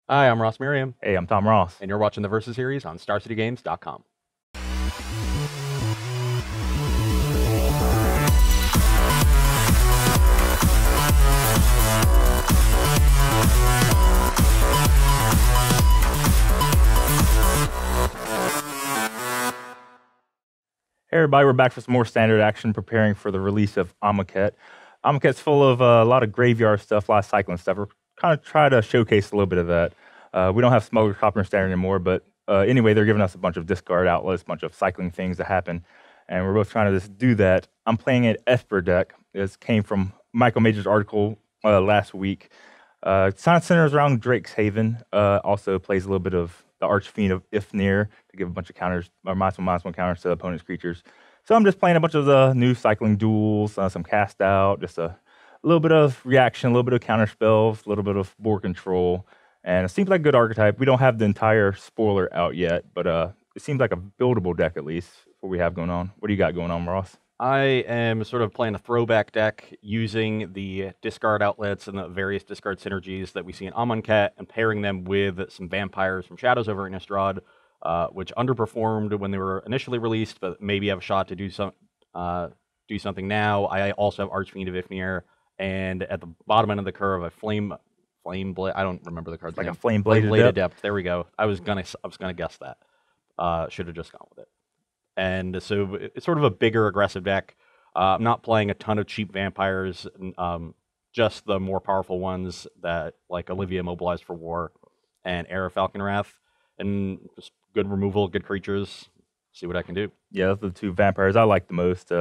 Hi, I'm Ross Merriam, Hey, I'm Tom Ross. and you're watching the Versus series on StarCityGames.com. Hey, everybody, we're back for some more standard action, preparing for the release of Amonkhet. Amonkhet's full of a lot of graveyard stuff, a lot of cycling stuff. We're kind of try to showcase a little bit of that. We don't have Smuggler, Copper, and Standard anymore, but anyway, they're giving us a bunch of discard outlets, a bunch of cycling things that happen, and we're both trying to just do that. I'm playing an Esper deck. This came from Michael Major's article last week. It kind of centers around Drake's Haven. Also plays a little bit of the Archfiend of Ifnir to give a bunch of counters, or -1/-1 counters to opponent's creatures. So I'm just playing a bunch of the new cycling duels, some cast out, just a little bit of reaction, a little bit of counter spells, a little bit of board control, and it seems like a good archetype. We don't have the entire spoiler out yet, but it seems like a buildable deck at least for what we have going on. What do you got going on, Ross? I am sort of playing a throwback deck using the discard outlets and the various discard synergies that we see in Amonkhet and pairing them with some vampires from Shadows over in Innistrad, which underperformed when they were initially released, but maybe have a shot to do something now. I also have Archfiend of Ifnir, and at the bottom end of the curve, a flame blade. I don't remember the card's Like name. a flame blade adept. There we go. I was gonna guess that. Should have just gone with it. And so it's sort of a bigger, aggressive deck. I'm not playing a ton of cheap vampires, just the more powerful ones that, like Olivia Mobilized for War and Era Falconwrath, and just good removal, good creatures. See what I can do. Yeah, those are the two vampires I like the most.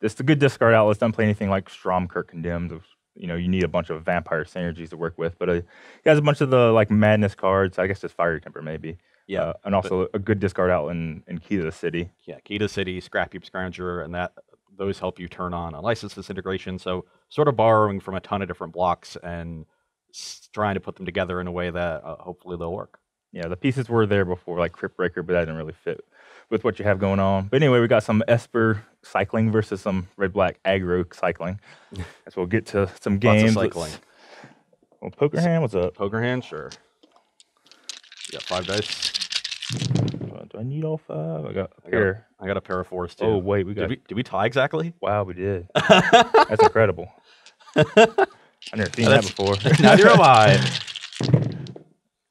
It's the good discard outlets. Don't play anything like Stromkirk Condemned. You need a bunch of vampire synergies to work with. But he has a bunch of the like madness cards. I guess just Fiery Temper maybe. Yeah, and also a good discard outlet in Key to the City. Yeah, Key to the City, Scrap Heap Scrounger, and those help you turn on a License Disintegration. So sort of borrowing from a ton of different blocks and trying to put them together in a way that hopefully they'll work. Yeah, the pieces were there before, like Crypt Breaker, but that didn't really fit with what you have going on. But anyway, we got some Esper cycling versus some red-black aggro cycling. As we'll get to some games. Lots of cycling. Well, Poker Hand, what's up? Poker Hand, sure. You got 5 dice. Do I need all 5? I got a pair. I got a pair of 4s too. Oh wait, did we tie exactly? Wow, we did. That's incredible. I've never seen that before. Neither have I.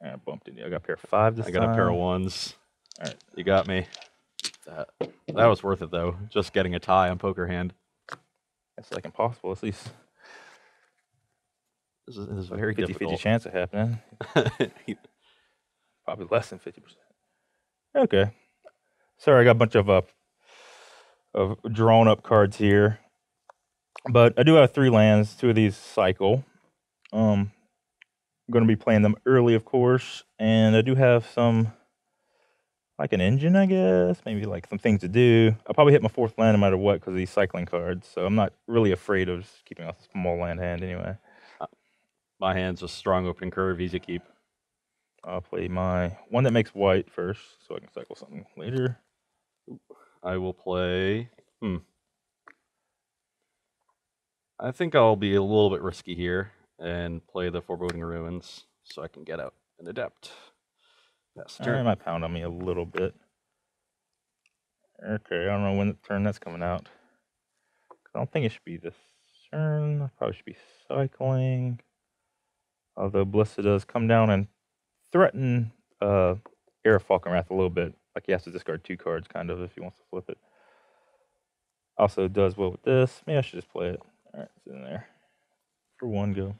I bumped into you. I got a pair of 5 this time. I got a pair of 1s. All right, you got me. That was worth it though. Just getting a tie on Poker Hand. That's like impossible. At least this is very 50-50 chance of happening. Probably less than 50%. Okay. Sorry, I got a bunch of drawn up cards here, but I do have 3 lands. 2 of these cycle. I'm going to be playing them early, of course, and I do have some, like an engine, I guess, maybe like some things to do. I'll probably hit my 4th land no matter what because of these cycling cards, so I'm not really afraid of just keeping a small land hand anyway. My hand's a strong opening curve, easy keep. I'll play my one that makes white first, so I can cycle something later. I will play. I think I'll be a little bit risky here and play the Foreboding Ruins so I can get out an Adept. Yes, turn might pound on me a little bit. Okay, I don't know when turn that's coming out. I don't think it should be this turn. I probably should be cycling. Although Blissa does come down and threaten Era Falconwrath a little bit. Like he has to discard 2 cards, kind of, if he wants to flip it. Also does well with this. Maybe I should just play it. All right, it's in there. For 1 go.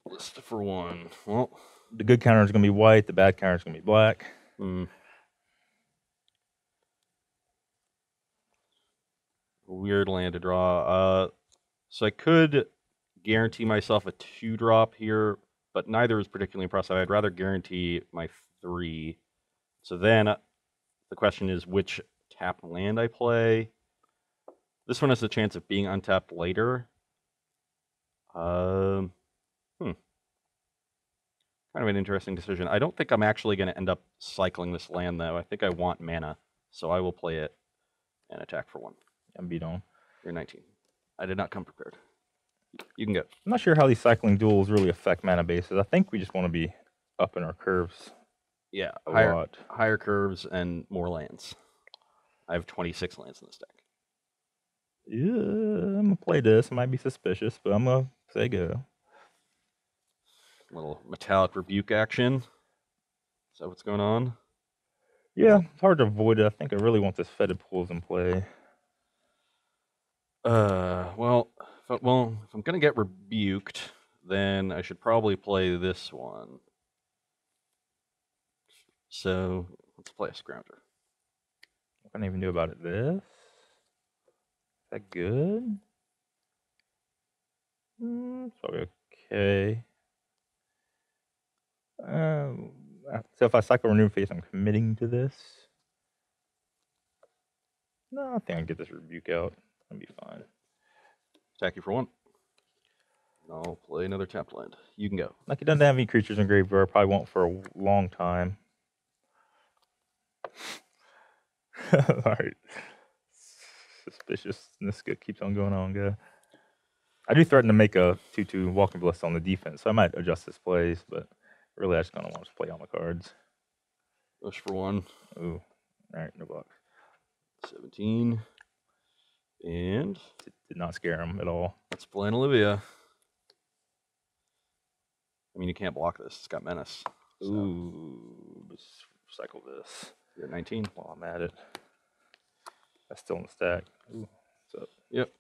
Blissa for 1. Well, the good counter is going to be white. The bad counter is going to be black. Weird land to draw. So I could guarantee myself a 2-drop here, but neither is particularly impressive. I'd rather guarantee my 3. So then the question is which tap land I play. This one has a chance of being untapped later. Kind of an interesting decision. I don't think I'm actually going to end up cycling this land, though. I think I want mana, so I will play it and attack for 1. And beat on. You're 19. I did not come prepared. You can go. I'm not sure how these cycling duels really affect mana bases. I think we just want to be upping our curves Yeah, a higher lot. higher curves and more lands. I have 26 lands in this deck. Yeah, I'm gonna play this. It might be suspicious, but I'm gonna say go. Little metallic rebuke action. Is that what's going on? Yeah, it's hard to avoid it. I think I really want this fetid pools in play. Well, if I'm gonna get rebuked, then I should probably play this one. So let's play a Scrounger. What can I even do about it? This? Is that good? It's probably okay. So if I cycle Renew Face, I'm committing to this. No, I think I can get this rebuke out. That'll be fine. Attack you for 1. I'll play another tapped land. You can go. Like, it doesn't have any creatures in graveyard. Probably won't for a long time. Alright. Suspiciousness keeps on going on, guy. I do threaten to make a 2/2 Walking Bliss on the defense, so I might adjust his plays, but really I just kind of want to play all my cards. Rush for 1. Ooh. Alright, no block. 17. And Did not scare him at all. let's play an Olivia. I mean, you can't block this. It's got Menace. So. Ooh. Let's cycle this. You're at 19. While I'm at it. That's still in the stack. Ooh. What's up? Yep.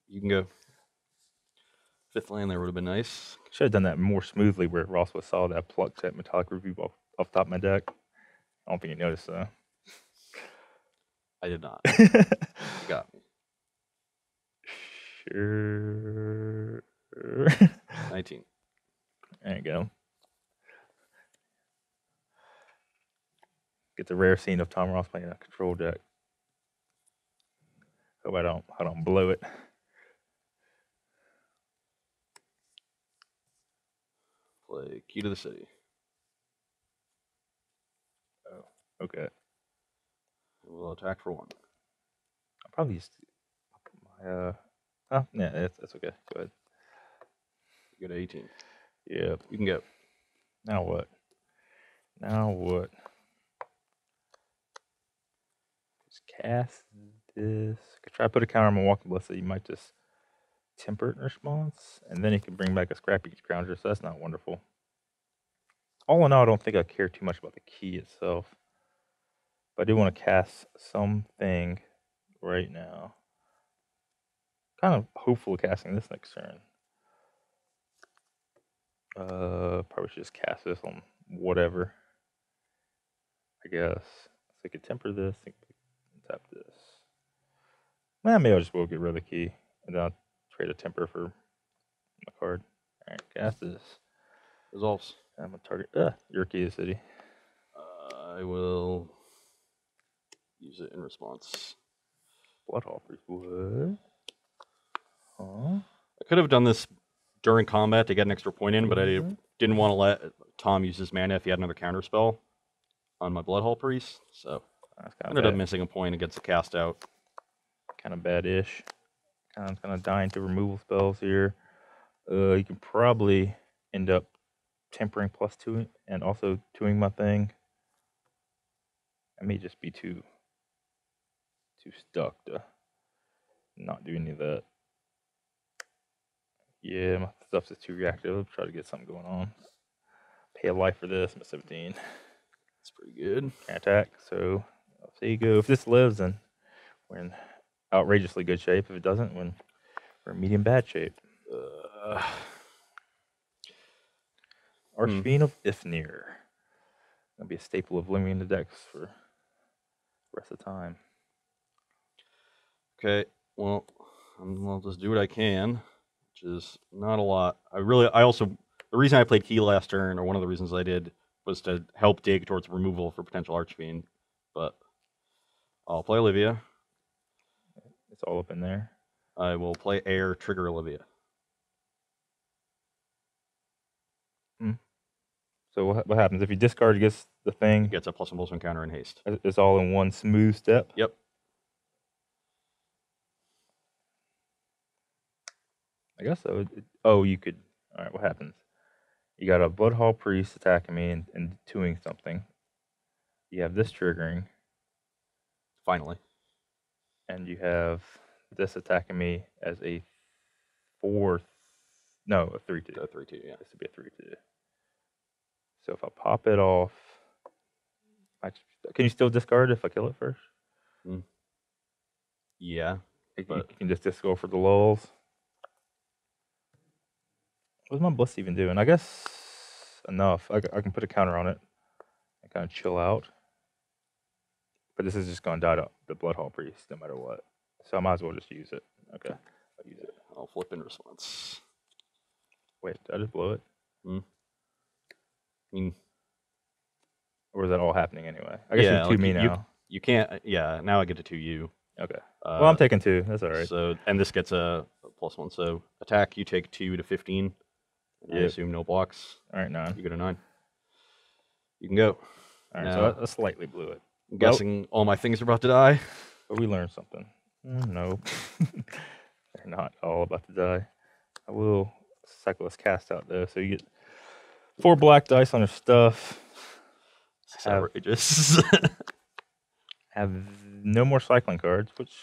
You can go. 5th land there would have been nice. Should have done that more smoothly where Ross was saw that plucked that metallic review off the top of my deck. I don't think you noticed though. I did not. You got me. Sure. 19. There you go. Get the rare scene of Tom Ross playing a control deck. Hope I don't blow it. Play Key to the City. Oh, okay. We'll attack for 1. I'll probably just put my oh yeah, that's okay. Go ahead. You go to 18. Yeah. You can go. Now what? Now what? Just cast this. I could try to put a counter on my Walking Bliss, so you might just temper it in response, and then you can bring back a Scrappy Scrounger, so that's not wonderful. All in all, I don't think I care too much about the key itself. But I do want to cast something right now. Kind of hopeful of casting this next turn. Probably should just cast this on whatever. I guess. So I could temper this, and tap this. Maybe I'll just will get rid of the key, and then I'll trade a temper for my card. Alright, cast this. Resolves. I'm gonna target your key to city. I will use it in response. Bloodhoppers would. Huh? I could have done this during combat to get an extra point in, but I didn't want to let Tom use his mana if he had another counter spell on my Bloodhall Priest. So I ended up missing a point against the cast out. Kind of bad-ish. Kind of dying to removal spells here. You can probably end up tempering +2 and also 2ing my thing. I may just be too stuck to not do any of that. Yeah, my stuff's just too reactive. I'll try to get something going on. Pay a life for this. I'm at 17. That's pretty good. Can't attack, so I'll say you go. If this lives, then we're in outrageously good shape. If it doesn't, we're in medium bad shape. Archfiend of Ifnir. Gonna be a staple of living in the decks for the rest of the time. Okay, well, I'll just do what I can, which is not a lot. The reason I played Key last turn, or one of the reasons I did, was to help dig towards removal for potential Archfiend. But I'll play Olivia. It's all up in there. I will play Air, trigger Olivia. So what happens if you discard against the thing? It gets a +1/+1 counter in haste. It's all in one smooth step. Yep. I guess so. Oh, you could. All right. What happens? You got a Bloodhall Priest attacking me and doing something. You have this triggering. Finally. And you have this attacking me as a 3/2. A 3/2, yeah. This would be a 3/2. So if I pop it off, can you still discard if I kill it first? Yeah. You can just discard for the lulls. What's my bliss even doing? I guess enough. I can put a counter on it and kind of chill out. But this is just going to die to the Bloodhall Priest no matter what. So I might as well just use it. Okay. I'll use it. I'll flip in response. Wait, did I just blow it? I mean, or is that all happening anyway? I guess you 2 me now. You can't. Yeah, now I get to 2 you. Okay. Well, I'm taking 2. That's all right. So, and this gets a +1. So attack, you take 2 to 15. I assume no blocks. All right, 9. You get a 9. You can go. All right, so I slightly blew it. I'm guessing all my things are about to die. But we learned something. No. They're not all about to die. I will cycle this cast out, though. So you get 4 black dice on your stuff. It's outrageous. Have no more cycling cards, which...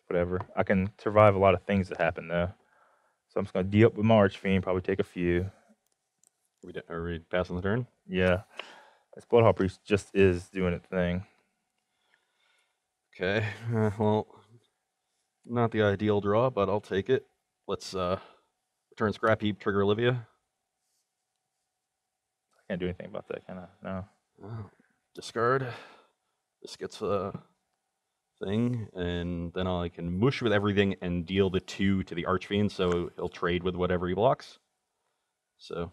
whatever. I can survive a lot of things that happen, though. So I'm just going to D up with my Archfiend, probably take a few. Are we passing the turn? Yeah. This Bloodhall Priest just is doing its thing. Okay. Well, not the ideal draw, but I'll take it. Let's return Scrap Heap, trigger Olivia. I can't do anything about that, can I? No. Discard. This gets a thing, and then I can mush with everything and deal the 2 to the Archfiend, so he'll trade with whatever he blocks. So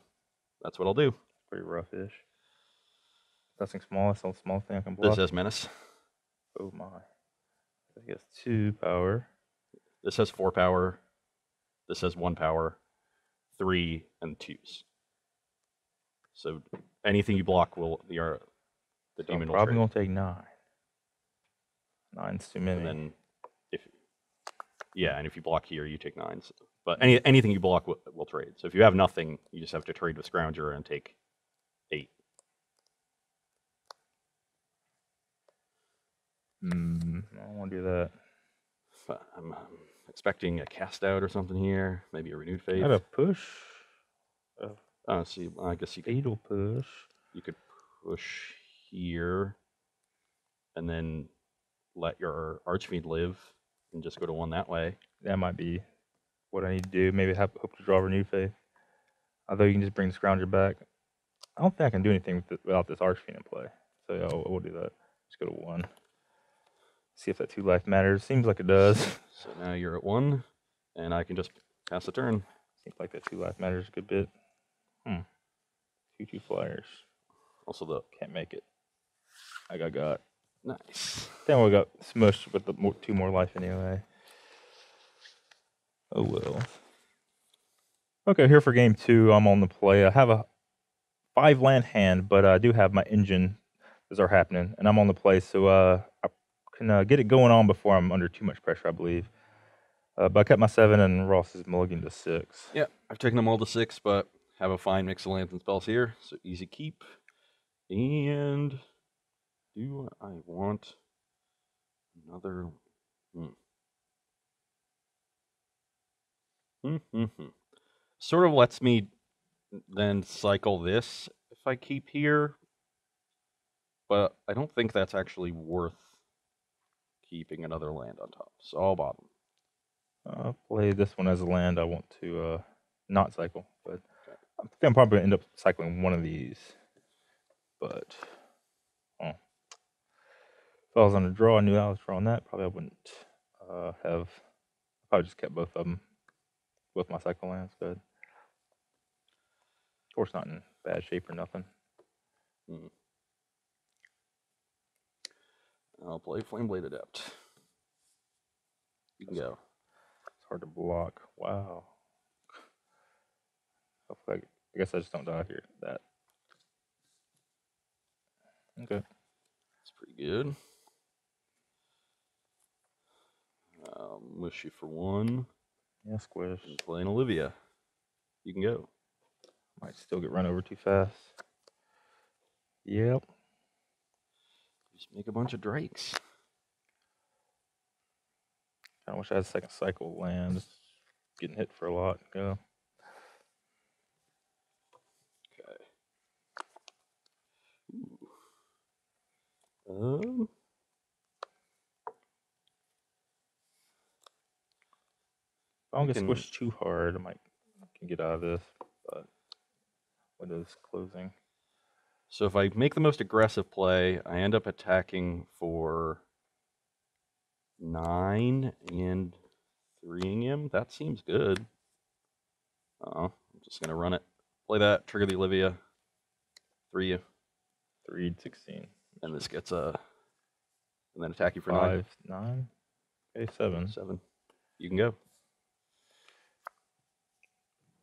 that's what I'll do. Pretty roughish. Nothing small. That's the small thing I can block. This has Menace. Oh my. I guess 2 power. This has 4 power. This has 1 power. 3 and 2s. So anything you block will the demon will probably trade. gonna take 9. 9's too many. And then and if you block here, you take 9s. But anything you block will trade. So if you have nothing, you just have to trade with Scrounger and take 8. I don't want to do that. But I'm expecting a cast out or something here. Maybe a renewed faith. I have a push. See, I guess you could. Fatal push. You could push here, and then let your Archfiend live, and just go to 1 that way. That might be what I need to do. Maybe hope to draw renewed faith. Although you can just bring the Scrounger back. I don't think I can do anything without this Archfiend in play. So yeah, we'll do that. Just go to 1. See if that 2 life matters. Seems like it does. So now you're at 1, and I can just pass the turn. Seems like that 2 life matters a good bit. 2/2 flyers. Also can't make it. I got. Nice. Then we got smushed with the 2 more life anyway. Oh well. Okay, here for game 2. I'm on the play. I have a 5 land hand, but I do have my engine. Those are happening, and I'm on the play, so I can get it going on before I'm under too much pressure, I believe. But I kept my 7, and Ross is mulligan to 6. Yeah, I've taken them all to 6, but have a fine mix of lands and spells here, so easy keep. And do I want another? Sort of lets me then cycle this if I keep here, but I don't think that's actually worth keeping another land on top, so I'll bottom. I'll play this one as a land I want to not cycle, but I think I'm probably going to end up cycling one of these. But if I was on a draw, I knew I was drawing that, probably I wouldn't have. Probably just kept both of them, both my cycle lands, but of course not in bad shape or nothing. I'll play Flameblade Adept. You can go. It's hard to block. Wow. I guess I just don't die here. That. Okay. That's pretty good. Mush you for 1. Yeah, squish. And playing Olivia. You can go. Might still get run over too fast. Yep. Just make a bunch of drakes. I wish I had second cycle land. Just getting hit for a lot. Yeah. Okay. Ooh. If I don't get squished too hard, I can get out of this. But window's closing. So if I make the most aggressive play, I end up attacking for 9 and 3ing him. That seems good. I'm just going to run it. Play that, trigger the Olivia. 3 you. 3, 16. And this gets and then attack you for 5, 9. Okay, 7. 7. You can go.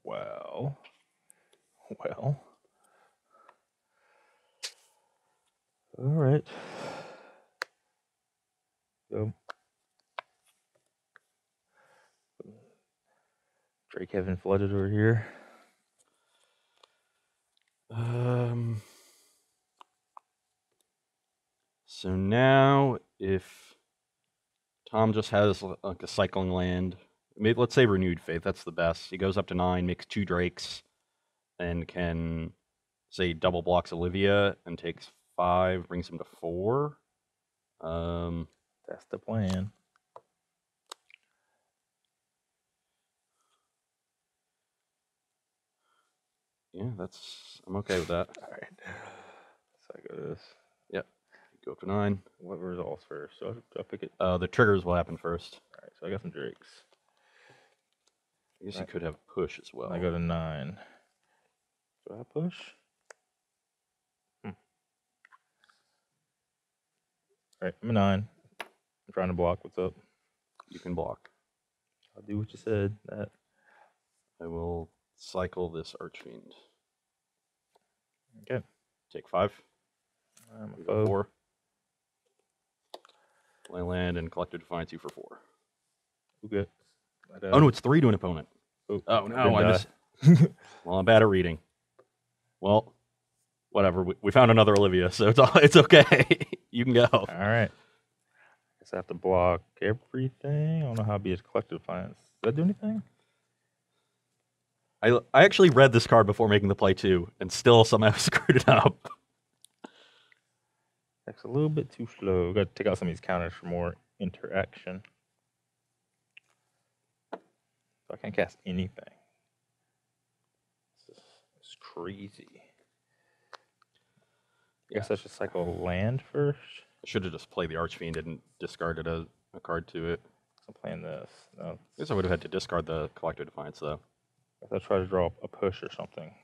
Well. All right. Go. Drake Haven flooded over here. So now if Tom just has like a cycling land, maybe let's say Renewed Faith, that's the best. He goes up to 9, makes 2 drakes, and can say double blocks Olivia and takes 5, brings him to 4. That's the plan. Yeah, I'm okay with that. All right. So I go this. Yep. Go up to 9. What results first? So I'll pick it. The triggers will happen first. All right. So I got some drakes. I guess you could have push as well. I go to 9. Do I push? All right. I'm a 9. I'm trying to block. What's up? You can block. I'll do what you said. That. I will cycle this Archfiend. Okay. Take 5. I'm a 4. Play land and Collective Defiance you for 4. Okay. Oh no, it's 3 to an opponent. Oh no, I missed. Well, I'm bad at reading. Well, whatever. We found another Olivia, so it's okay. You can go. All right. Guess I have to block everything. I don't know how to be a Collective Defiance. Does that do anything? I actually read this card before making the play too, and still somehow screwed it up. That's a little bit too slow. Got to take out some of these counters for more interaction. So I can't cast anything. It's crazy. I guess I should cycle land first. I should have just played the Archfiend and discarded a card to it. I'm playing this. No, I guess I would have had to discard the Collective Defiance though. I guess I'll try to draw a push or something.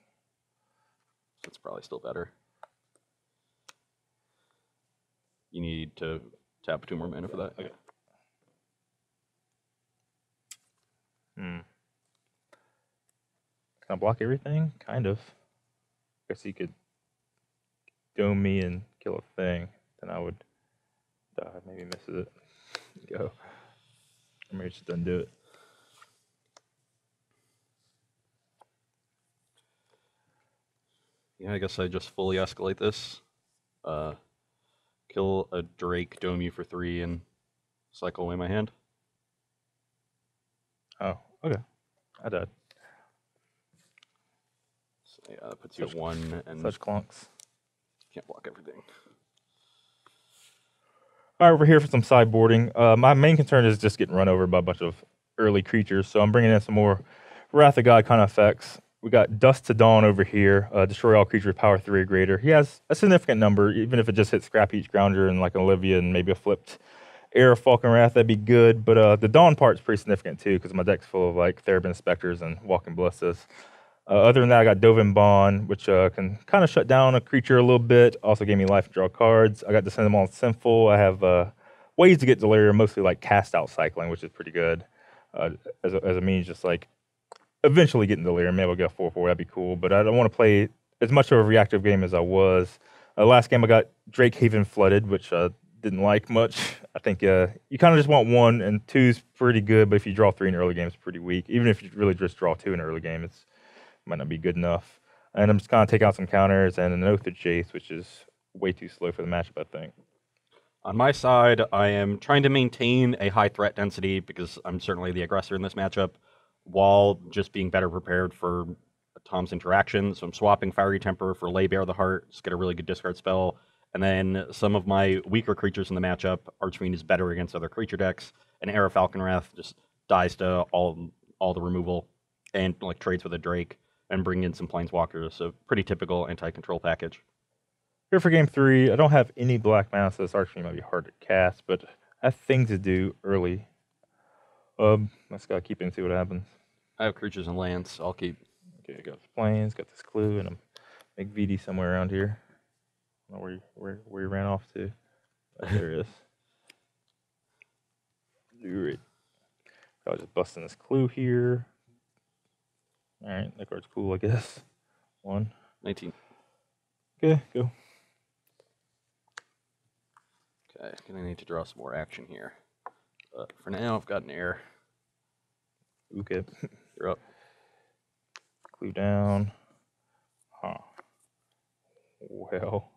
That's probably still better. You need to tap 2 more mana for that. Okay. Can I block everything? Kind of. Guess you could dome me and kill a thing. Then I would die. Maybe misses it. Go. Or maybe it just doesn't do it. Yeah, I guess I just fully escalate this. Kill a Drake, dome you for 3, and cycle away my hand. Oh, okay. I died. So yeah, that puts you at 1, and Such clunks. can't block everything. All right, we're here for some sideboarding. My main concern is just getting run over by a bunch of early creatures, so I'm bringing in some more Wrath of God kind of effects. We got Dust to Dawn over here. Destroy all creatures with power 3 or greater. He has a significant number, even if it just hits Scrap Each Grounder and like an Olivia and maybe a flipped Air of Falcon Wrath, that'd be good. But the Dawn part's pretty significant too, because my deck's full of like Therabin Specters and Walking Ballistas. Other than that, I got Dovin Bond, which can kind of shut down a creature a little bit. Also gave me life and draw cards. I got Descend them all Sinful. I have ways to get Delirium, mostly like cast out cycling, which is pretty good. As a means, just like eventually getting Delirium. Maybe I'll get a 4/4. That'd be cool. But I don't want to play as much of a reactive game as I was. Last game I got Drake Haven Flooded, which didn't like much. I think you kind of just want 1, and 2's pretty good, but if you draw 3 in early game, it's pretty weak. Even if you really just draw 2 in early game, it's might not be good enough. And I'm just going to take out some counters and an Oath of Chase, which is way too slow for the matchup, I think. On my side, I am trying to maintain a high threat density because I'm certainly the aggressor in this matchup, while just being better prepared for Tom's interaction. So I'm swapping Fiery Temper for Lay Bare the Heart, just get a really good discard spell. And then some of my weaker creatures in the matchup, Archfiend is better against other creature decks, and Era Falconwrath just dies to all the removal and like trades with a Drake and bring in some Planeswalkers. So pretty typical anti-control package. Here for game 3, I don't have any black mana, so this Archfiend might be hard to cast, but I have things to do early. Let's go keep it and see what happens. I have creatures and lands, so I'll keep. Okay, I got the plains, got this clue, and I'm make VD somewhere around here. I don't know where you ran off to. Oh, there it is. Do it. I was just busting this clue here. All right, that card's cool, I guess. 19. Okay, go. Okay, gonna need to draw some more action here. But for now, I've got an air. Okay. You're up. Clue down. Huh. Well,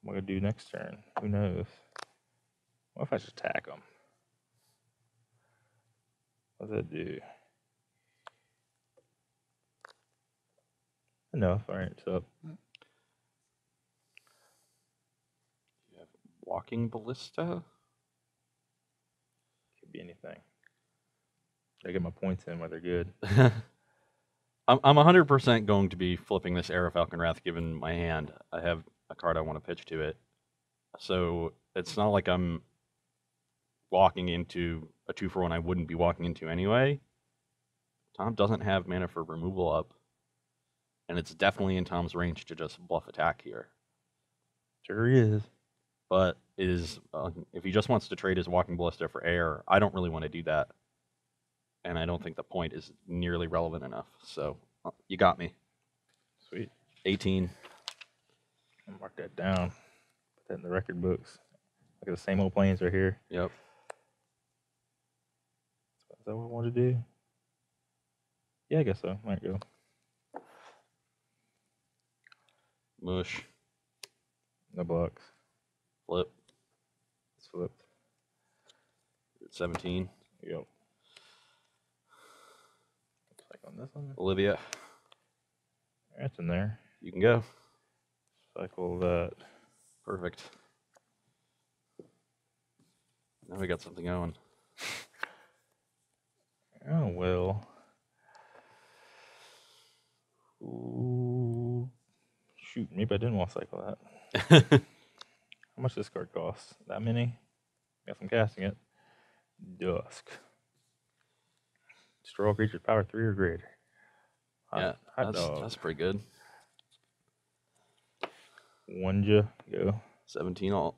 what am I going to do next turn? Who knows? What if I just attack them? What does that do? Enough. All right, so You have Walking Ballista? could be anything. I get my points in where they're good. I'm 100% going to be flipping this Era Falconwrath given my hand. I have a card I want to pitch to it. So it's not like I'm walking into a 2-for-1 I wouldn't be walking into anyway. Tom doesn't have mana for removal up. And it's definitely in Tom's range to just bluff attack here. Sure is. But if he just wants to trade his Walking Ballista for air, I don't really want to do that. And I don't think the point is nearly relevant enough. So you got me. Sweet. 18. I'll mark that down. Put that in the record books. Look at the same old planes right here. Yep. Is that what I want to do? Yeah, I guess so. Might go. Mush. No blocks. Flip. It's flipped. 17. Yep. Looks like on this one. Olivia. That's in there. You can go. Cycle that. Perfect. Now we got something going. Oh, well. Ooh. Shoot, maybe I didn't want to cycle that. How much does this card cost? That many? Guess I'm casting it. Dusk. Destroy all creatures power 3 or greater. Yeah, that's pretty good. One go. 17 alt.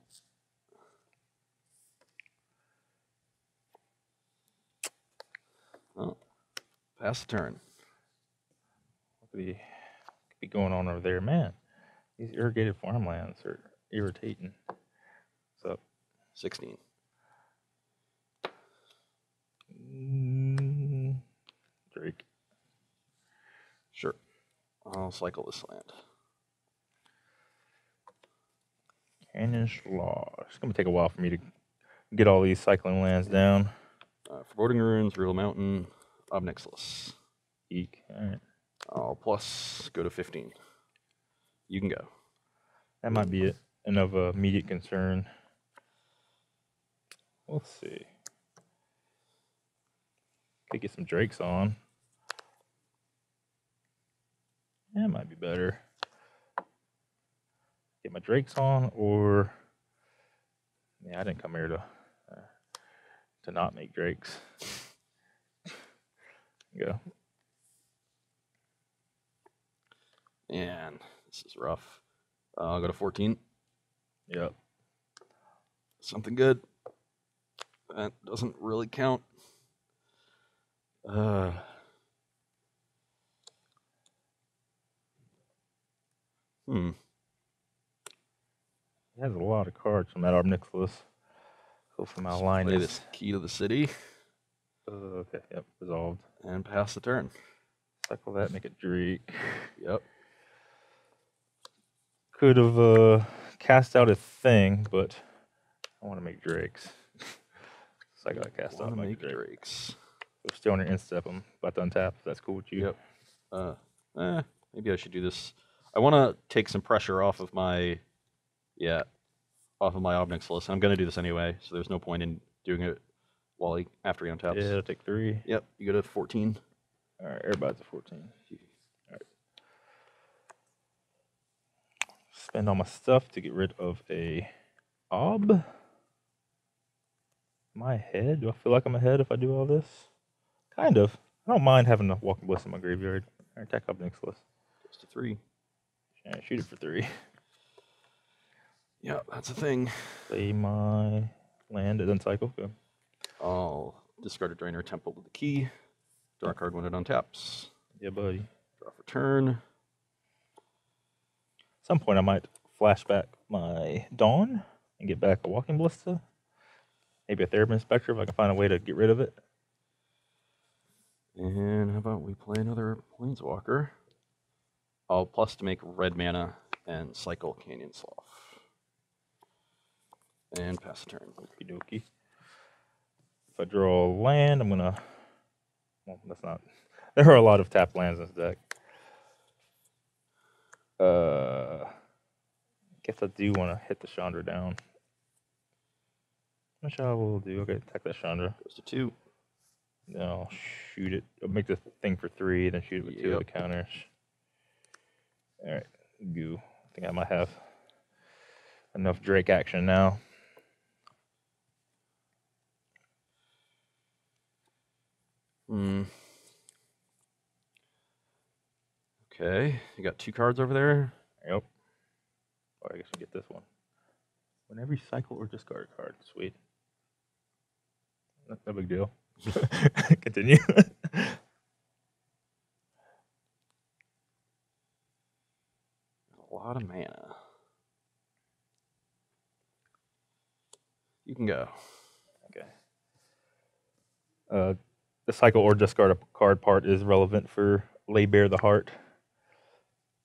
Oh, pass the turn. What could be going on over there? Man, these irrigated farmlands are irritating. What's up? 16. Drake. Sure. I'll cycle this land. Canyon Slaw. It's going to take a while for me to get all these cycling lands down. Foreboding Ruins, Real Mountain, Obnixilus. Eek. All right. I'll plus go to 15. You can go. That might be of immediate concern. Let's see. Could get some Drakes on. That might be better. Get my Drakes on, or yeah, I didn't come here to not make Drakes. Go. And this is rough. I'll go to 14. Yep. Something good. That doesn't really count. He has a lot of cards from that Obnixilus. Go for my line. Play this Key to the City. Okay, yep, resolved. And pass the turn. Cycle that, make it Drake. Yep. Could have cast out a thing, but I want to make Drakes. So I got to cast out my Drakes. We're still on your instep. I'm about to untap. If that's cool with you. Yep. Maybe I should do this. I want to take some pressure off of my, Obnix list. I'm going to do this anyway, so there's no point in doing it while after he untaps. Yeah, it'll take 3. Yep, you go to 14. All right, everybody's at 14. All right. Spend all my stuff to get rid of a Ob. Am I ahead? Do I feel like I'm ahead if I do all this? Kind of. I don't mind having a Walking Bliss in my graveyard. All right, attack Obnix list. Goes to 3. Yeah, shoot it for 3. Yeah, that's a thing. Play my land, and then cycle. Go. I'll discard a Drainer Temple with the key. Draw a card when it untaps. Yeah, buddy. Draw for turn. At some point, I might flashback my Dawn and get back a Walking Ballista. Maybe a Theremin Spectre if I can find a way to get rid of it. And how about we play another Planeswalker? I'll plus to make red mana and cycle Canyon Slough. And pass the turn. Okie dokie. If I draw land, I'm gonna. Well, that's not. There are a lot of tapped lands in this deck. Guess I do want to hit the Chandra down. Which I will do. Okay, attack that Chandra. Goes to 2. Then I'll shoot it. I'll make the thing for 3, then shoot it with 2 of the counters. Alright, goo. I think I might have enough Drake action now. Okay, you got 2 cards over there. Yep. Oh, I guess you get this one. Whenever you cycle or discard a card. Sweet. No big deal. Continue. A lot of mana. You can go. Okay. The cycle or discard a card part is relevant for Lay Bare the Heart.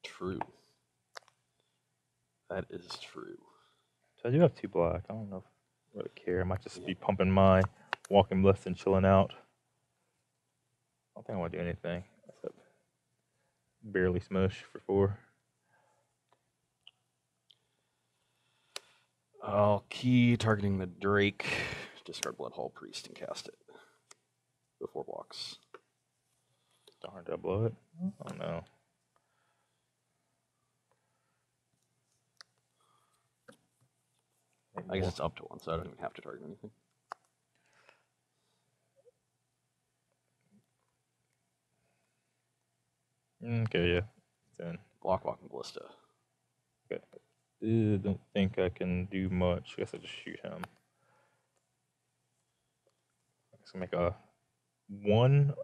True. That is true. So I do have 2 black. I don't know if I really care. I might just be pumping my Walking Bliss and chilling out. I don't think I want to do anything except barely smush for 4. I'll key targeting the Drake, discard Bloodhall Priest, and cast it. Go 4 blocks. Darn, did I blow it? Oh no. I guess it's up to 1, so I don't even have to target anything. Okay, yeah. Then Block Walking Ballista. okay. Don't think I can do much. I guess I just shoot him. I guess I'll make a 1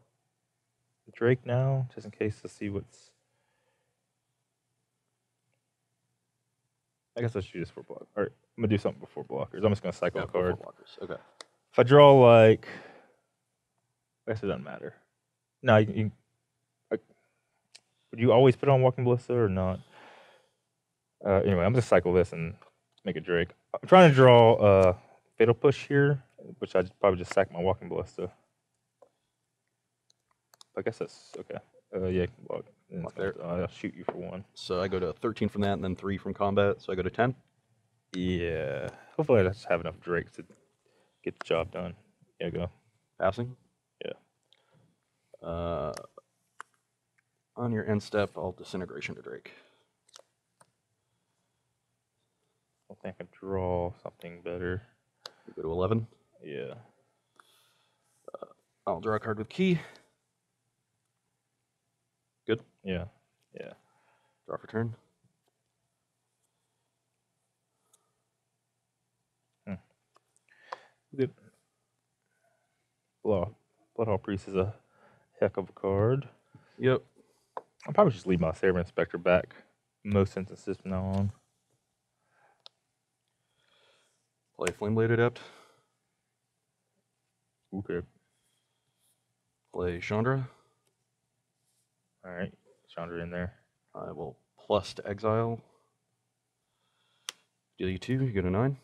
Drake now, just in case to see what's. I guess I should just 4 block. All right, I'm gonna do something before blockers. I'm just gonna cycle a card. 4 blockers. Okay. If I draw like, I guess it doesn't matter. No, would you always put on Walking Ballista or not? Anyway, I'm gonna cycle this and make a Drake. I'm trying to draw Fatal Push here, which I'd probably just sack my Walking Ballista. I guess that's okay. Yeah, block. There. I'll shoot you for 1. So I go to 13 from that, and then 3 from combat. So I go to 10. Yeah. Hopefully I just have enough Drakes to get the job done. Yeah, go. Passing. Yeah. On your end step, I'll Disintegration to Drake. I think I can draw something better. You go to 11. Yeah. I'll draw a card with key. Good. Yeah. Yeah. Draw for turn. Good. Bloodhall Priest is a heck of a card. Yep. I'll probably just leave my Saber Inspector back most instances from now on. Play Flameblade Adept. Okay. Play Chandra. All right, Chandra in there. I will plus to exile. Deal you 2, you go to 9.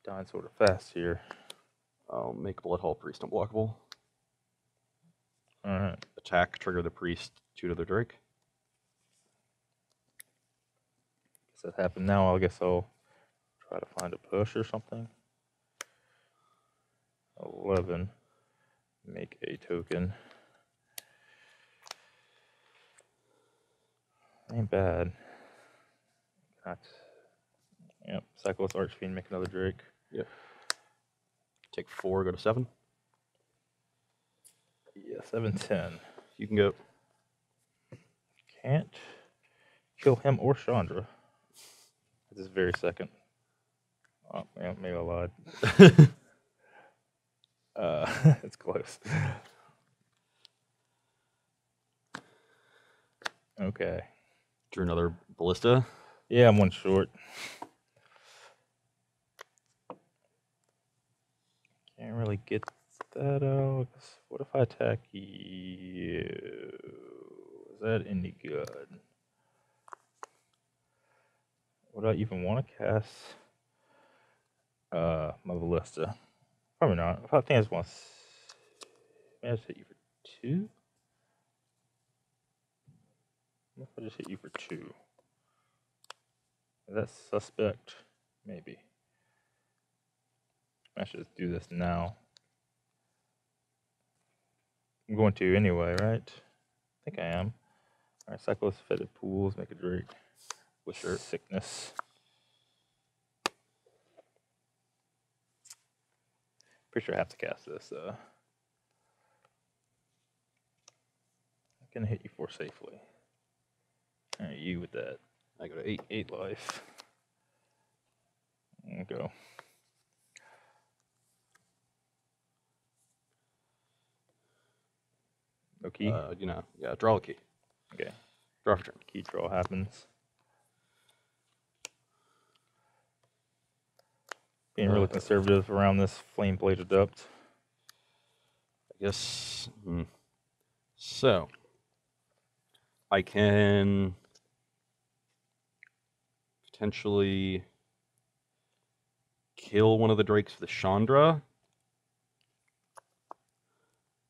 Dying sort of fast here. I'll make Bloodhall Priest unblockable. All right. Attack, trigger the Priest, 2 to the Drake. Guess that happened now. I guess I'll try to find a push or something. 11. Make a token. Ain't bad. Yep. Cycle with Archfiend, make another Drake. Yep. Take 4, go to 7. Yeah, 7/10. You can go. Can't kill him or Chandra at this very second. Oh, yeah, maybe I lied. It's close. Okay. Drew another Ballista. Yeah, I'm one short. Can't really get that out. What if I attack you? Is that any good? Would I even want to cast my Ballista? Probably not. I think I just want to... May I just hit you for 2? What if I just hit you for 2? Is that suspect? Maybe. I should just do this now. I'm going to anyway, right? I think I am. Alright, cycle with fetid pools, make a Drake with sickness. Pretty sure I have to cast this. I'm gonna hit you 4 safely. Alright, you with that. I go to 8. 8 life. And go. No key? Yeah, draw a key. Okay. Draw for turn. Key draw happens. Being really conservative around this Flame Blade Adept. I guess. So, I can potentially kill one of the Drakes with the Chandra.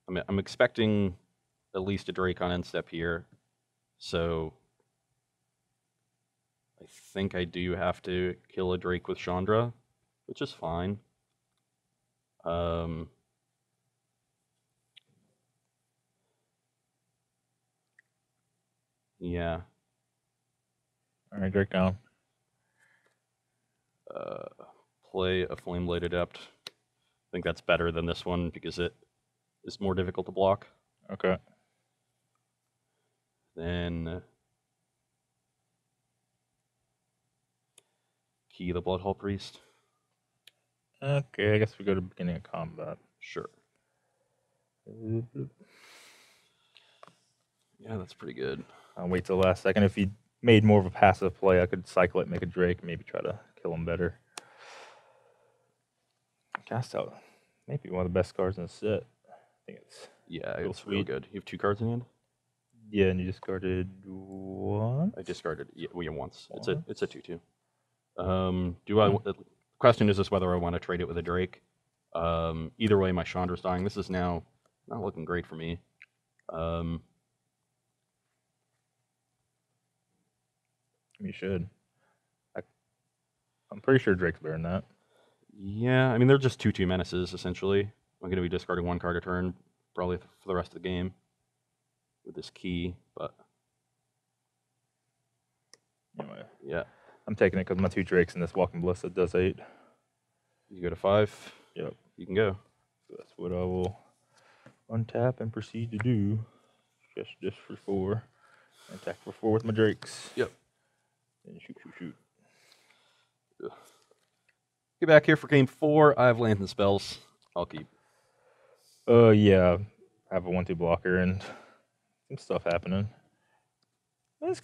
I'm expecting at least a Drake on end step here, so I think I do have to kill a Drake with Chandra, which is fine. Yeah. Alright, Drake down. Play a Flame Blade Adept. I think that's better than this one because it is more difficult to block. Okay. Then key the Bloodhall Priest. Okay, I guess we go to beginning of combat. Sure. Yeah, that's pretty good. I'll wait till the last second. If he made more of a passive play, I could cycle it, make a Drake, maybe try to kill him better. Cast out. Maybe one of the best cards in the set. I think it's it's real good. You have 2 cards in hand? Yeah, and you discarded one? I discarded once. It's a 2/2. The question is whether I want to trade it with a Drake. Either way, my Chandra's dying. This is now not looking great for me. You should. I'm pretty sure Drake's better than that. Yeah, I mean, they're just 2/2 menaces, essentially. I'm going to be discarding 1 card a turn, probably for the rest of the game, with this key, but... Anyway. Yeah. I'm taking it because my 2 Drakes and this Walking Ballista does 8. You go to 5. Yep. You can go. So that's what I will untap and proceed to do. Just for 4. Attack for 4 with my Drakes. Yep. And shoot. Get back here for game 4. I have lands and spells. I'll keep. Yeah. I have a 1/2 blocker and some stuff happening. This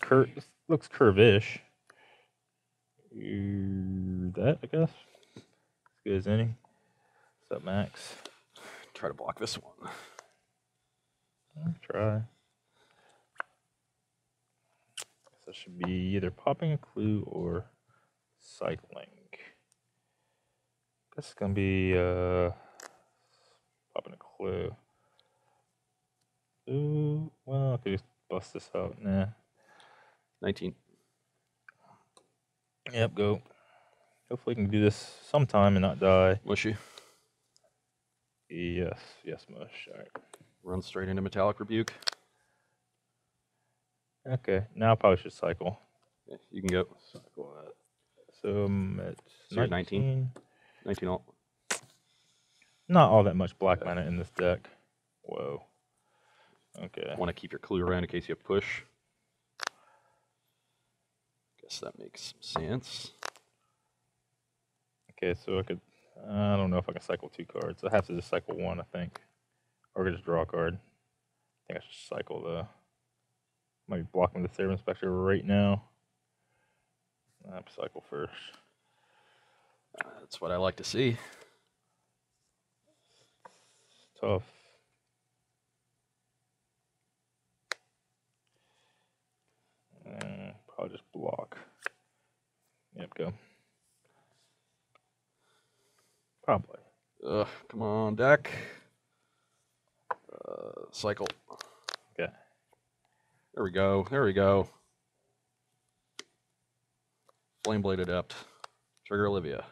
looks curve-ish. That, I guess. As good as any. What's up, Max? Try to block this one. I'll try. So it should be either popping a clue or cycling. Guess it's gonna be popping a clue. Ooh, well, I could just bust this out. Nah. 19. Yep, go. Hopefully we can do this sometime and not die. Mushy. Yes, yes, mush. All right. Run straight into Metallic Rebuke. Okay, now I probably should cycle. Yeah, you can go. Cycle that. So I'm at So you're 19. 19 alt. Not all that much black mana in this deck. Whoa. Okay. Want to keep your clue around in case you have push. Guess that makes sense. Okay, so I could. I don't know if I can cycle 2 cards. I have to just cycle 1, I think. Or I could just draw a card. I think I should cycle the. Might be blocking the Seraph Inspector right now. I have to cycle first. That's what I like to see. Tough. Probably just block. Yep, go. Probably. Come on, deck. Cycle. Okay. There we go. There we go. Flameblade Adept. Trigger Olivia.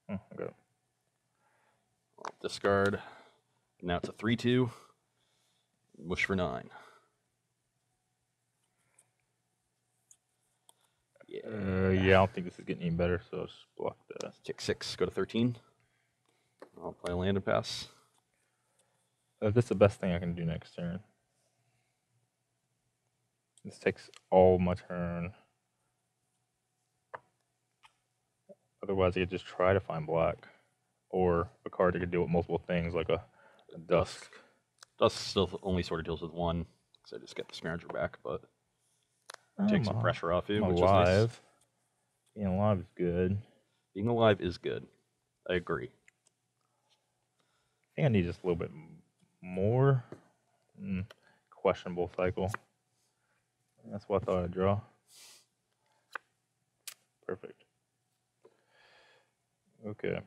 Okay. I'll discard. Now it's a 3/2. Mush for 9. Yeah, I don't think this is getting any better, so I'll just block that. Kick 6, go to 13. I'll play a land and pass. This is the best thing I can do next turn. This takes all my turn. Otherwise, I could just try to find black. Or a card that could deal with multiple things, like a Dusk. Dusk still only sort of deals with 1, because I just get the Scrounger back, but take some pressure off you, I'm which alive. is nice. Being alive is good. Being alive is good. I agree. I think I need just a little bit more. Questionable cycle. That's what I thought I'd draw. Perfect. Okay.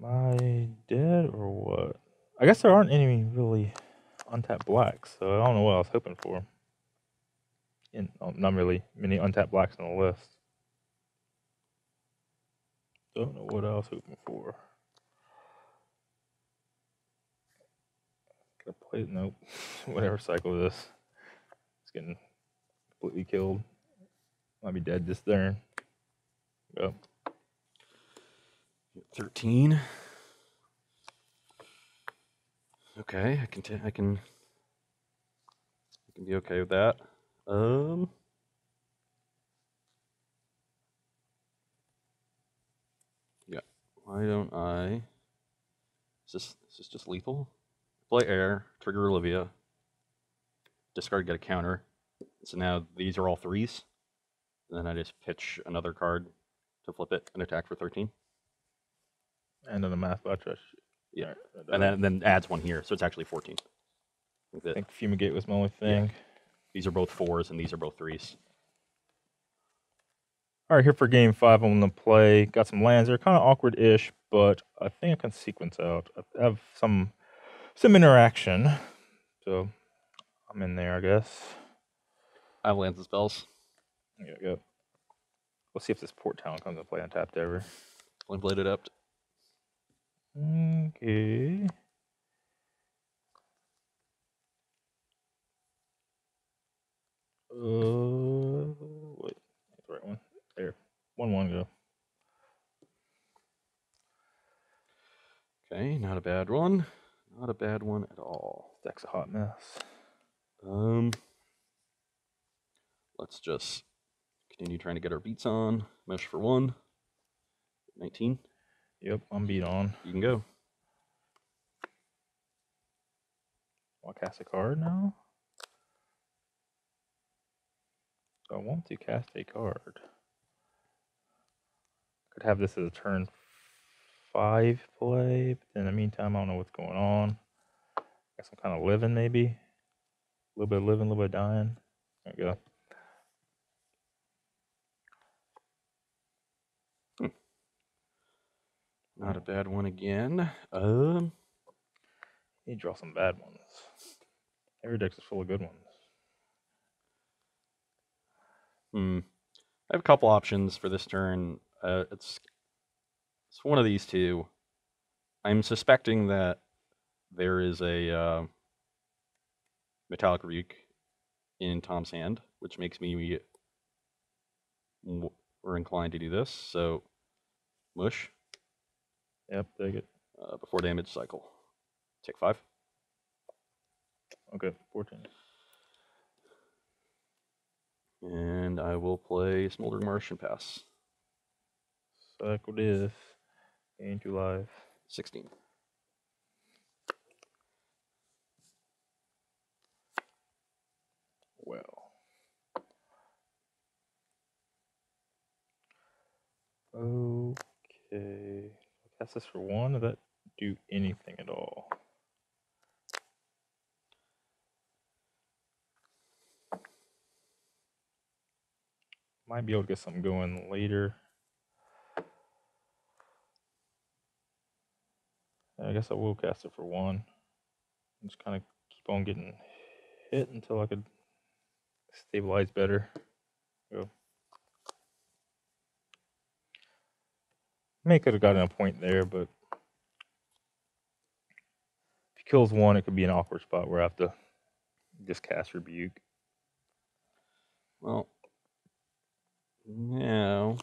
Am I dead or what? I guess there aren't any really untapped blacks, so I don't know what I was hoping for. And not really many untapped blacks on the list. Don't know what I was hoping for. Can I play? Nope. Whatever, cycle this. It's getting completely killed. Might be dead this turn. Go. 13. Okay, I can be okay with that. Yeah. Why don't I? Is this just lethal? Play air, trigger Olivia, discard, get a counter. So now these are all 3s. And then I just pitch another card to flip it and attack for 13. And then the math bot rush. Yeah. And then adds 1 here, so it's actually 14. I think Fumigate was my only thing. Yeah. These are both 4s and these are both 3s. All right, here for game 5, I'm going to play. Got some lands. They're kind of awkward-ish, but I think I can sequence out. I have some interaction, so I'm in there, I guess. I have lands and spells. Yeah, go. We'll see if this Port Town comes to play untapped ever. Flame-Blade Adept. Okay. Wait, that's the right one. There. 1/1 go. Okay, not a bad one. Not a bad one at all. Deck's a hot mess. Let's just continue trying to get our beats on. Mesh for 1. 19. Yep, I'm beat on. You can go. Want to cast a card now? I want to cast a card. Could have this as a turn 5 play, but in the meantime, I don't know what's going on. Got some kind of living, maybe. A little bit of living, a little bit of dying. There we go. Not a bad one again. You draw some bad ones. Every deck is full of good ones. I have a couple options for this turn. It's one of these two. I'm suspecting that there is a Metallic Rebuke in Tom's hand, which makes me more inclined to do this. So, mush. Yep, take it. Before damage cycle. Take 5. Okay, 14. And I will play Smoldering Marsh and pass. Cycle this. Gain 2 life. 16. Well. Okay. Cast this for 1. Does that do anything at all? Might be able to get something going later. I guess I will cast it for 1. Just kind of keep on getting hit until I could stabilize better. Go. May could have gotten a point there, but if he kills 1, it could be an awkward spot where I have to just cast Rebuke. Well, now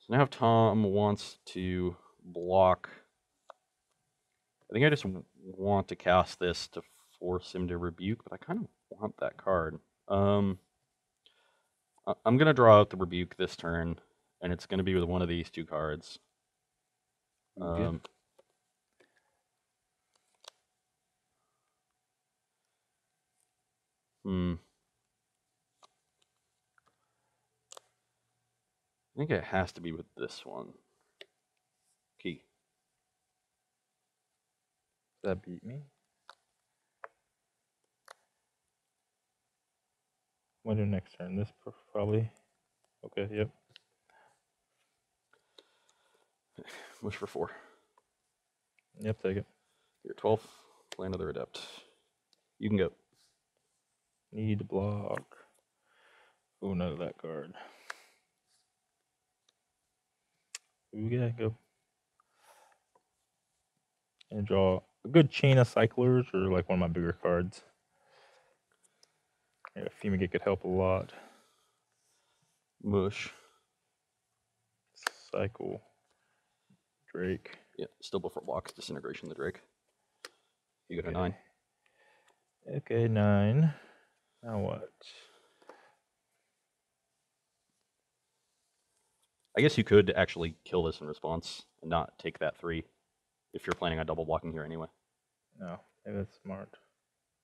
So now if Tom wants to block, I think I just want to cast this to force him to rebuke, but I kind of want that card. I'm going to draw out the rebuke this turn, and it's going to be with one of these 2 cards. Okay. I think it has to be with this one. Key. That beat me. What do next turn? This probably. Okay, yep. Wish for 4. Yep, take it. You're 12. Play another Adept. You can go. Need to block. Oh no, that card. Okay, go. And draw a good chain of cyclers or like one of my bigger cards. Yeah, Fumigate could help a lot. Mush. Cycle. Drake. Yeah, still before blocks. Disintegration the Drake. You go to 9. Okay, 9. Now what? I guess you could actually kill this in response and not take that 3 if you're planning on double blocking here anyway. No, maybe that's smart.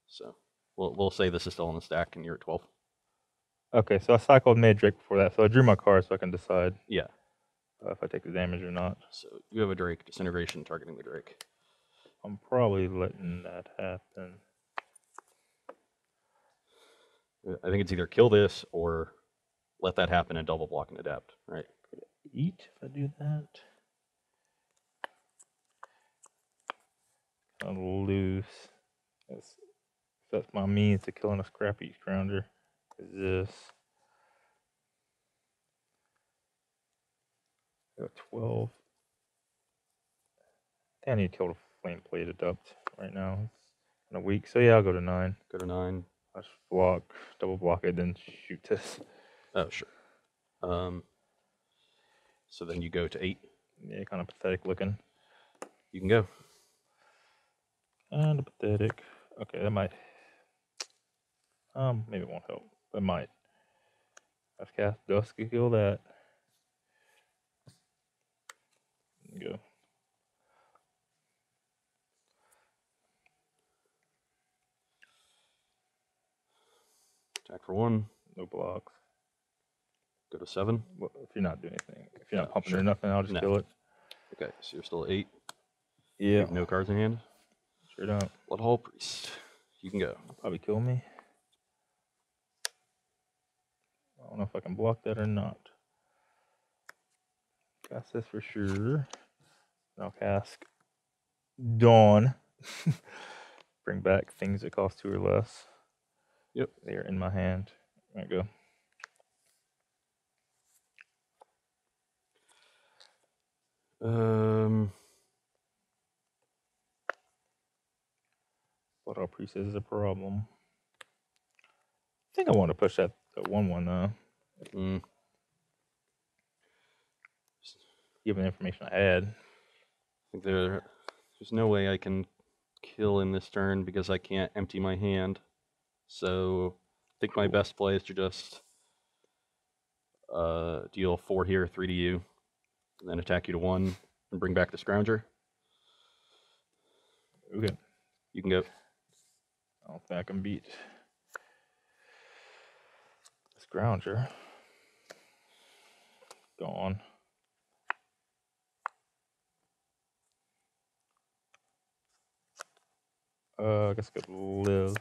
So we'll say this is still on the stack and you're at 12. Okay, so I cycled made Drake before that, so I drew my card so I can decide Yeah. If I take the damage or not. So you have a Drake, disintegration targeting the Drake. I'm probably letting that happen. I think it's either kill this or let that happen and double block and adapt, right? Could I eat if I do that? Kind of loose. That's my means to killing a scrappy grounder. Is this? I got 12. I need to kill the flame plate adept right now. It's kind of weak. So yeah, I'll go to 9. Go to 9. I just block, double block it, then shoot this. Oh, sure. So then you go to 8. Yeah, kind of pathetic looking. You can go. Kind of pathetic. Okay, that might. Maybe it won't help. But it might. I've cast Dusk to kill that. Go. Attack for 1. No blocks. Go to 7. Well, if you're not doing anything, if you're not pumping sure. or nothing, I'll just kill it. Okay, so you're still at 8. Yeah. You have no cards in hand. Sure don't. Bloodhall Priest. You can go. Probably kill me. I don't know if I can block that or not. Cast this for sure. I'll cast Dawn. Bring back things that cost 2 or less. Yep. They are in my hand. There you go. Bloodhall Priest is a problem. I think I want to push that 1/1 though. Given the information I had. I think there's no way I can kill in this turn because I can't empty my hand. So I think my best play is to just deal 4 here, 3 to you, and then attack you to 1 and bring back the Scrounger. Okay. You can go. I don't think I can beat Scrounger. Gone. I guess I could live.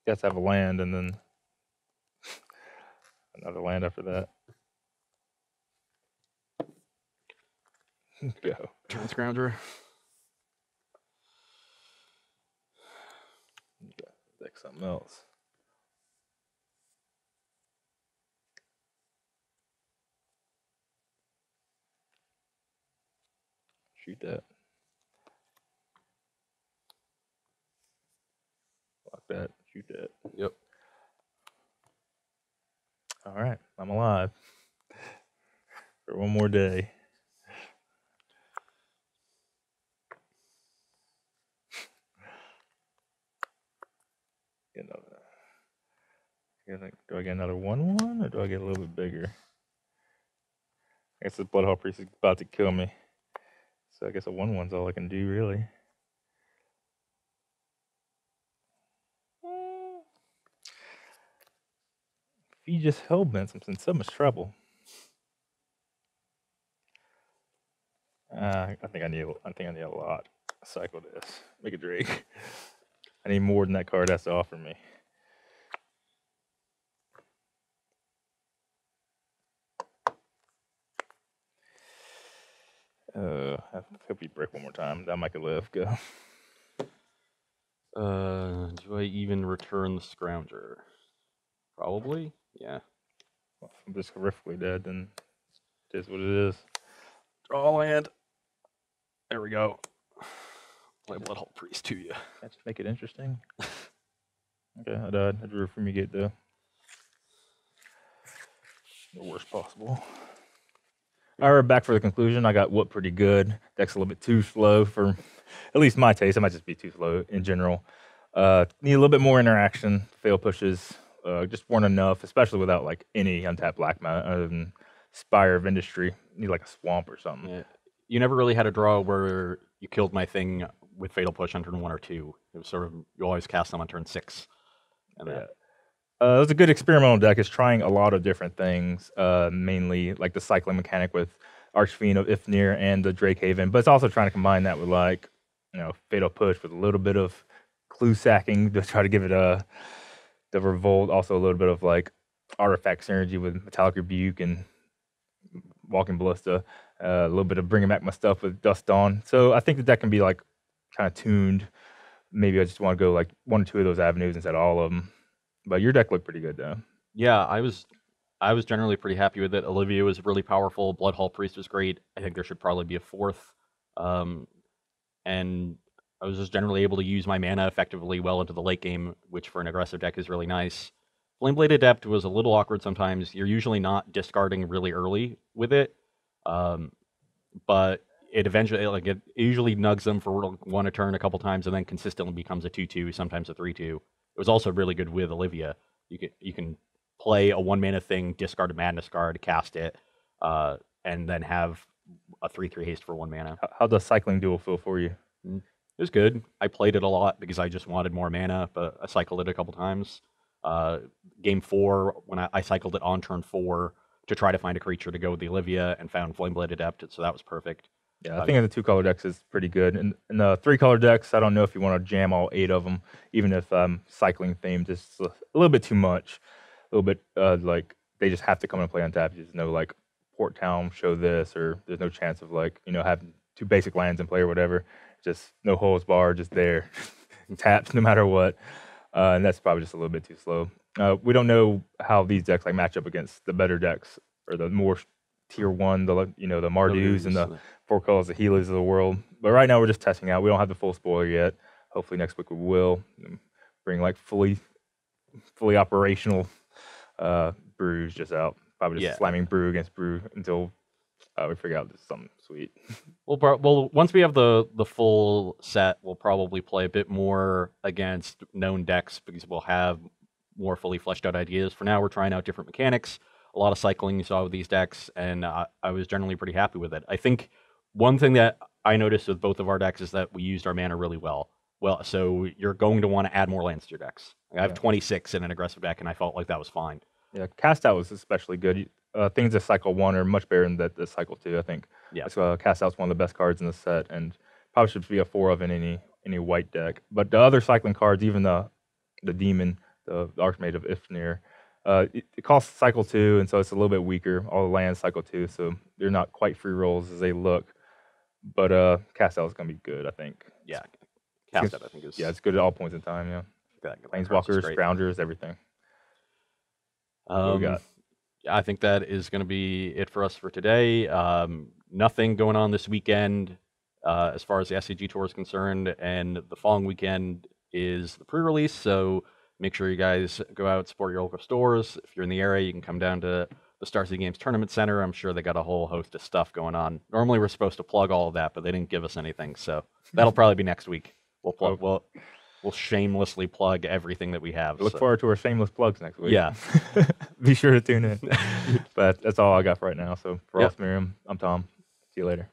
Guess I have a land and then another land after that. Go. Turn Scrounger. Deck something else. Shoot that. Block that. Shoot that. Yep. All right. I'm alive. For one more day. Do I get another 1/1 or do I get a little bit bigger? I guess the Bloodhall Priest is about to kill me. So I guess a 1/1's all I can do, really. If he just hellbents, I'm in so much trouble. I think I need a lot. Cycle this. Make a Drake. I need more than that card has to offer me. I hope you break one more time. That might could live. Go. Do I even return the Scrounger? Probably. Yeah. Well, if I'm just horrifically dead, then it is what it is. Draw land. There we go. Play Bloodhall Priest to you. That just make it interesting. Okay, I died. I drew a Fumigate though. The worst possible. All right, back for the conclusion. I got whooped pretty good. Deck's a little bit too slow for at least my taste. It might just be too slow in general. Need a little bit more interaction. Fail pushes just weren't enough, especially without like any untapped black mana other than Spire of Industry. Need like a swamp or something. Yeah. You never really had a draw where you killed my thing with Fatal Push on turn 1 or 2. It was sort of, you always cast them on turn 6. And yeah. It was a good experimental deck. It's trying a lot of different things, mainly like the cycling mechanic with Archfiend of Ifnir and the Drake Haven, but it's also trying to combine that with like, Fatal Push with a little bit of clue sacking to try to give it the Revolt, also a little bit of like artifact synergy with Metallic Rebuke and Walking Ballista, a little bit of bringing back my stuff with Dust Dawn. So I think the deck can be like kind of tuned. Maybe I just want to go like 1 or 2 of those avenues instead of all of them. But your deck looked pretty good, though. Yeah, I was generally pretty happy with it. Olivia was really powerful. Bloodhall Priest was great. I think there should probably be a 4th. And I was just generally able to use my mana effectively well into the late game, which for an aggressive deck is really nice. Flameblade Adept was a little awkward sometimes. You're usually not discarding really early with it, but it eventually, it usually nugs them for 1 a turn a couple times, and then consistently becomes a 2/2, sometimes a 3/2. It was also really good with Olivia. You can play a 1 mana thing, discard a Madness card, cast it, and then have a 3/3 haste for 1 mana. How'd the cycling duel feel for you? It was good. I played it a lot because I just wanted more mana, but I cycled it a couple times. game 4 when I cycled it on turn 4 to try to find a creature to go with the Olivia and found Flameblade Adept, so that was perfect. Yeah, I think the 2-color decks is pretty good. And in the 3-color decks, I don't know if you want to jam all 8 of them, even if cycling themed is a little bit too much. A little bit like they just have to come and play on tap. There's no like Port Town show this, or there's no chance of like, having 2 basic lands in play or whatever. Just no holds barred, just there. Taps no matter what. And that's probably just a little bit too slow. We don't know how these decks like match up against the better decks or the more tier 1, the Mardus and the 4 colors, the Healers of the world. But right now we're just testing out. We don't have the full spoiler yet. Hopefully next week we will bring like fully operational brews just out. Probably just slamming brew against brew until we figure out something sweet. Well, once we have the full set, we'll probably play a bit more against known decks because we'll have more fully fleshed out ideas. For now, we're trying out different mechanics. A lot of cycling you saw with these decks, and I was generally pretty happy with it. I think one thing that I noticed with both of our decks is that we used our mana really well. So you're going to want to add more lands to your decks. I have 26 in an aggressive deck, and I felt like that was fine. Yeah, Cast Out was especially good. Things that cycle 1 are much better than the cycle 2, I think. Yeah. So, Cast Out's one of the best cards in the set, and probably should be a 4 of in any white deck. But the other cycling cards, even the Demon, the Archmage of Ifnir, it costs cycle 2, and so it's a little bit weaker. All the lands cycle 2, so they're not quite free rolls as they look. But Cast Out is going to be good, I think. Yeah, Cast Out I think is... Yeah, it's good at all points in time, yeah. Planeswalkers, Grounders, everything. What we got? I think that is going to be it for us for today. Nothing going on this weekend as far as the SCG Tour is concerned, and the following weekend is the pre-release, so make sure you guys go out, support your local stores. If you're in the area, you can come down to the Star City Games Tournament Center. I'm sure they got a whole host of stuff going on. Normally we're supposed to plug all of that, but they didn't give us anything, so that'll probably be next week. We'll shamelessly plug everything that we have. Look forward to our shameless plugs next week. Yeah. Be sure to tune in. But that's all I got for right now. So for us, Merriam, I'm Tom. See you later.